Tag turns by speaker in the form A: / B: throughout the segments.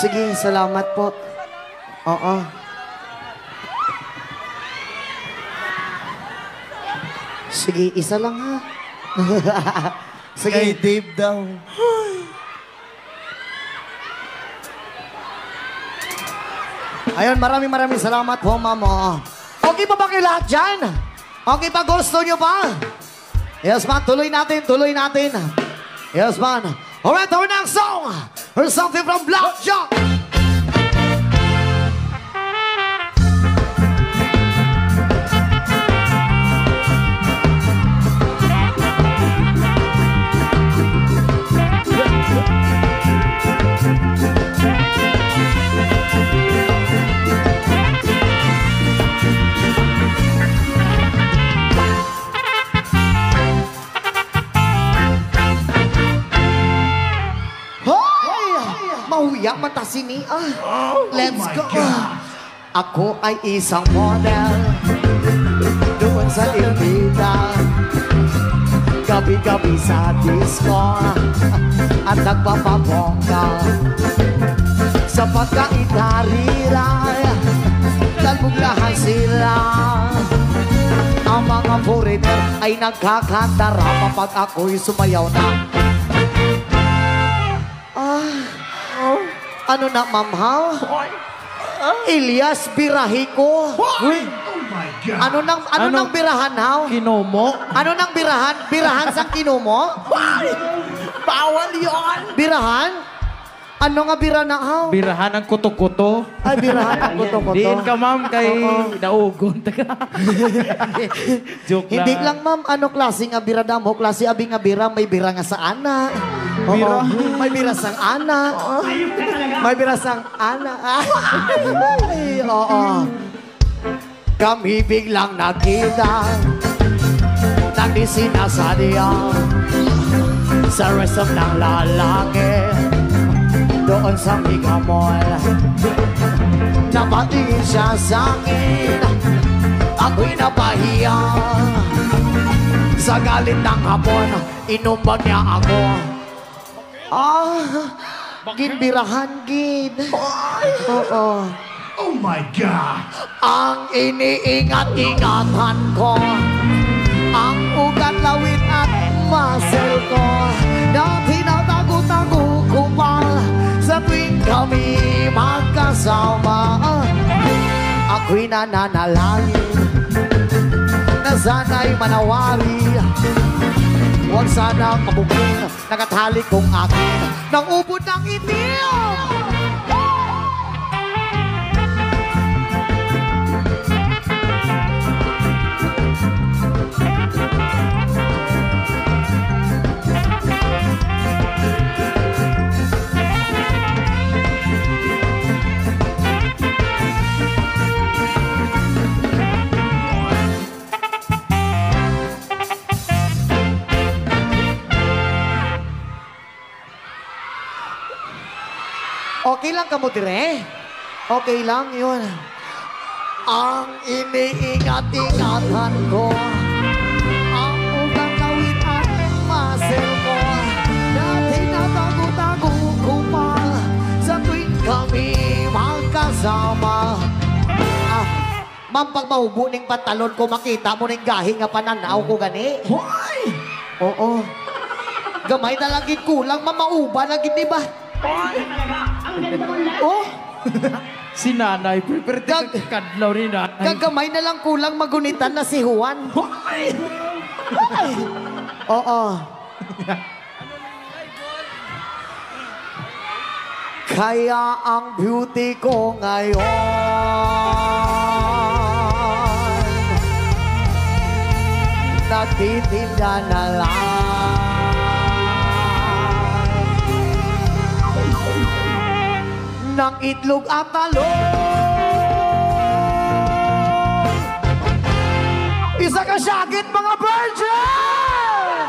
A: sige, salamat po. Oo. Sige, isa lang ha.
B: Kay
A: Sige.
B: Dave daw.
A: Ayun, maraming salamat po, ma'am. Okay pa ba kayo lahat dyan? Okay pa, gusto nyo pa? Yes, man. Tuloy natin. Yes, man. Alright, our next song. Here's something from Blackjack. Mahuya man ta sini. Let's go. Ako ay isang model doon sa Ilbida. Gabi-gabi sa disco at nagpapabongga. Sa pagkaitariray, talbuglahan sila. Ang mga foreigner ay nagkakantara kapag ako'y sumayaw na. Ano na, ma'am, ha? Elias Birahiko.
C: Oh my God!
A: Ano nang birahan, ha?
B: Kinomo.
A: Ano nang birahan? Birahan sang kinumo?
B: Bawal yon.
A: Birahan? Ano nga bira na, ha?
B: Birahan ng kuto-kuto.
A: Ay, birahan ang kuto-kuto.
B: Diin ka, ma'am, kay
A: Oo.
B: naugon. Joke lang.
A: Hindi lang, ma'am, ano klase nga bira damo? Klase abi nga bira, may bira nga sa ana. Oo.
B: Bira?
A: May bira sang ana. May bira sang ana. Ay, oo. Kami biglang nakita nang di sinasadya sa resort ng lalaki doon sa Mega Mall. Napatingin siya sa akin, ako'y napahiya. Sa galit ng hapon, inumbag niya ako. Ginbirahan, gin. Oo.
C: Oh my God!
A: Ang iniingat-ingatan ko, ang ugat, lawit at muscle ko, na tinatago-tago ko pa sa tuwing kami magkasama. Ako'y nananalangin na sana'y manawari. Huwag sanang mabugin, nakatali kong akin ng ubod ng itim. Okay lang ka mo, dire? Okay lang, yun. Ang iniingat-ingatan ko, ang ugang lawit at muscle ko, na tinatago-tago ko pa sa tuwing kami magkasama. Ma'am, pag mahubo ning pantalon ko, makita mo ning gahi nga pananaw ko gani.
C: Why?
A: Oo. Gamay na lang kulang, mamauba na di ba? Oh,
B: Si nanay, pero kadlaw ni nanay.
A: gagamay na lang kulang magunitan na si Juan. Oo. Kaya ang beauty ko ngayon nagtitinda na lang ng itlog at talong. Isa ka syakit, mga virgin!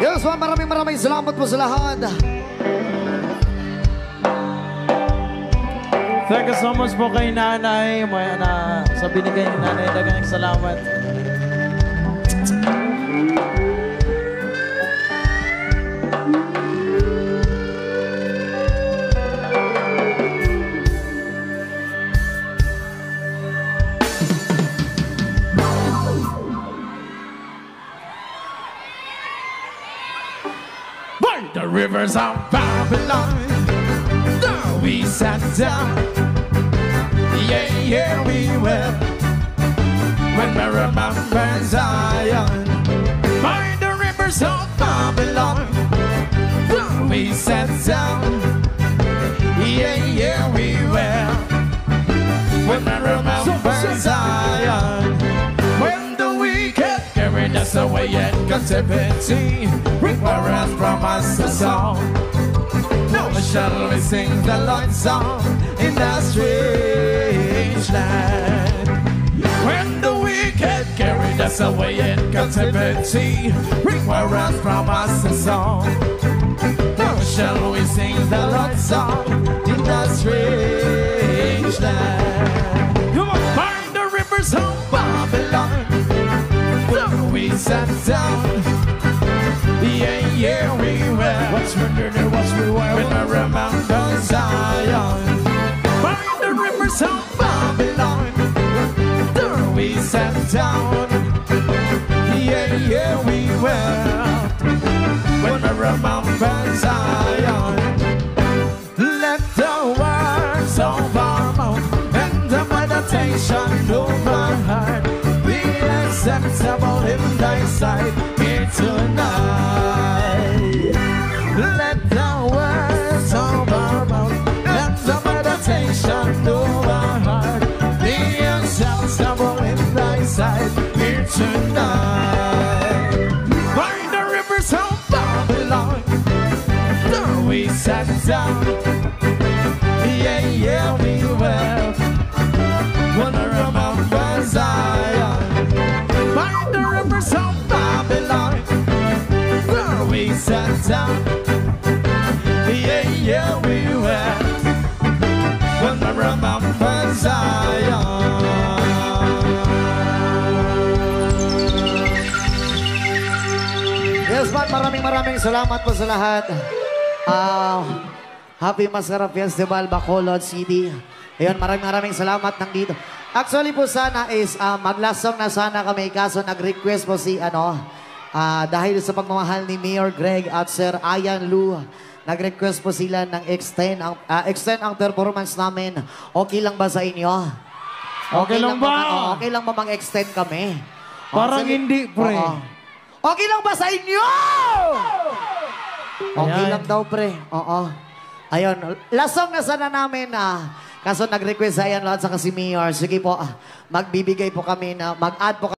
A: Yes, maraming salamat po sa lahat.
B: Thank you so much po kay nanay. Sa binigay ni nanay, dagang salamat. By the rivers of Babylon, there we sat down. Yeah, yeah, we will. When we remember Zion. By the rivers of Babylon, there we sat down. Yeah, yeah, we will. When we remember Zion. When the wicked carried us away in captivity, require from us a song. Now shall we sing the Lord's song in that strange land. When the wicked carried us away in captivity, require from us a song. Now shall we sing the Lord's song in that strange land. Come on, find the rivers of Babylon. There we sat down. Yeah, yeah, we will. Watch me do the watch me well. When I remember Zion. By the rivers of Babylon, there we sat down. Yeah, yeah, we will. When I remember Zion. Let the words of our mouth and the meditation of our heart be acceptable in thy sight here tonight. Let the words of our mouth and the meditation of our heart be acceptable in thy sight here tonight. By the rivers of Babylon, there we sat down. Yeah, yeah, we will. When I remember Zion. By the rivers of Babylon, there we sat down. Yeah, yeah, we will. When I remember Zion.
A: Yes, man, maraming salamat po sa lahat. Happy Masarap Festival, Bacolod City. Ayun, maraming salamat nandito. Actually po sana is maglasong na sana kami kaso nag-request po si dahil sa pagmamahal ni Mayor Greg at Sir Ian Lu, nag-request po sila ng extend ang performance namin. Okay lang ba sa inyo?
B: Okay lang ba?
A: Okay lang ba mag-extend kami?
B: Parang hindi, pre.
A: Okay lang ba sa inyo? Okay
B: Ayan.
A: lang daw, pre. Oo. Ayun, lasong na sana namin kaso nag-request sa Ian lahat sa si Mayor. Sige po, magbibigay po kami na mag-add po kami.